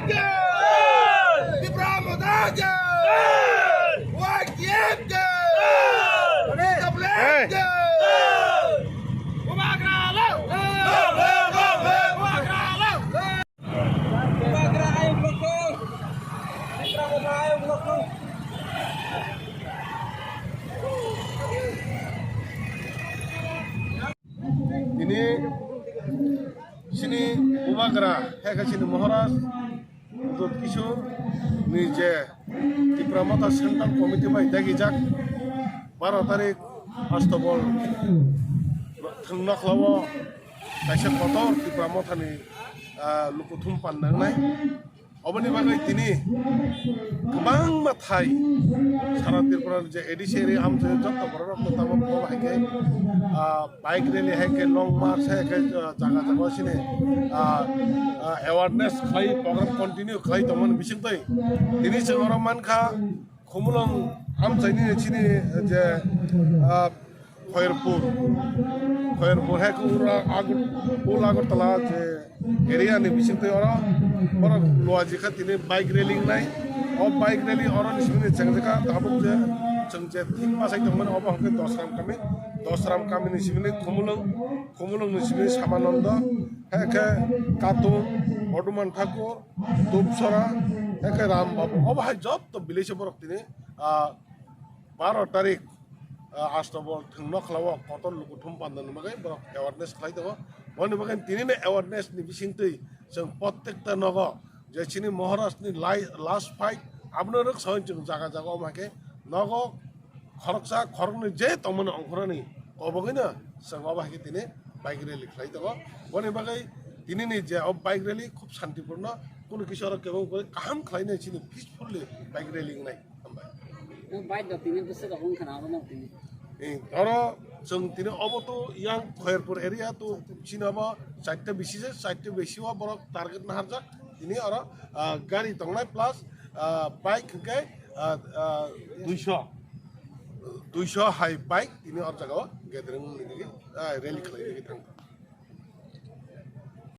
Ini sini Umagra, sini Maharashtra untuk Kishore nije di Pramata Central Committee by Dagijak 12 tarik Astobol Tengnaklawa kaisa kotor di Pramata ni lukuthum pandangnai obani bagai tini kebang mathai সারা ত্রিপুরার যে এডিসিয়ারি আমছে যত বড় রকম তাবক হাইকে bike rally হাইকে long March হাইকে জায়গা জায়গা সিনে অ্যাওয়ারনেস খাই প্রোগ্রাম কন্টিনিউ খাই তমন বিশেষতই তিনি সে মানখা খুমুলং আমচাইনি চিনি যে খয়েরপুর হাইকে উল আগরতলা যে এরিয়ানি বিশেষতই ওরা বড় লোয়াজিখা তিনি বাইক রেলিং নাই अब बाइक रैली और निस्मिने चंगजका ताबुक जे चंगजे थिक पासाइ दंमोन अब हके दसराम कामि निस्मिने खुमुलुं निस्मिने सामानन्द हेके कातुन बर्धमान ठाकुर दुबसरा हेके राम बाबू अब हाय जत बिलेसे बरक तिने 12 तारिख आष्टबल थंगन खलाव कतन लुकुथुम पान्दन मगे बरक अवेयरनेस खाइ दङ बनि मगे तिने अवेयरनेस नि बिसिंतै जों प्रत्येकता नग जे चिनी महाराष्ट्र लास्ट फाइट आपनो रक सहन जागा जागा माके नग खरकसा खरकनि जे तमन अंखरनि कबगैना संग बाके तिने बाइक रैली खाइ दङ बनि बागै तिने नि जे अब बाइक रैली खूब शांतिपूर्ण कोनो किशोर केबो करे काम खाइने चिनी पीसफुली बाइक रैली नाय हमबाय बाइक द तिने दसे द हन खाना न तिने धरो जों तिने अब तो यां खयरपुर एरिया तो चिनाबा 4टा बिसिसे 4टा बेसिवा बरक टारगेट ना हारजा ini orang gari tonglai plus bike ke 200 high bike ini orang jaga gathering ini rally kali ini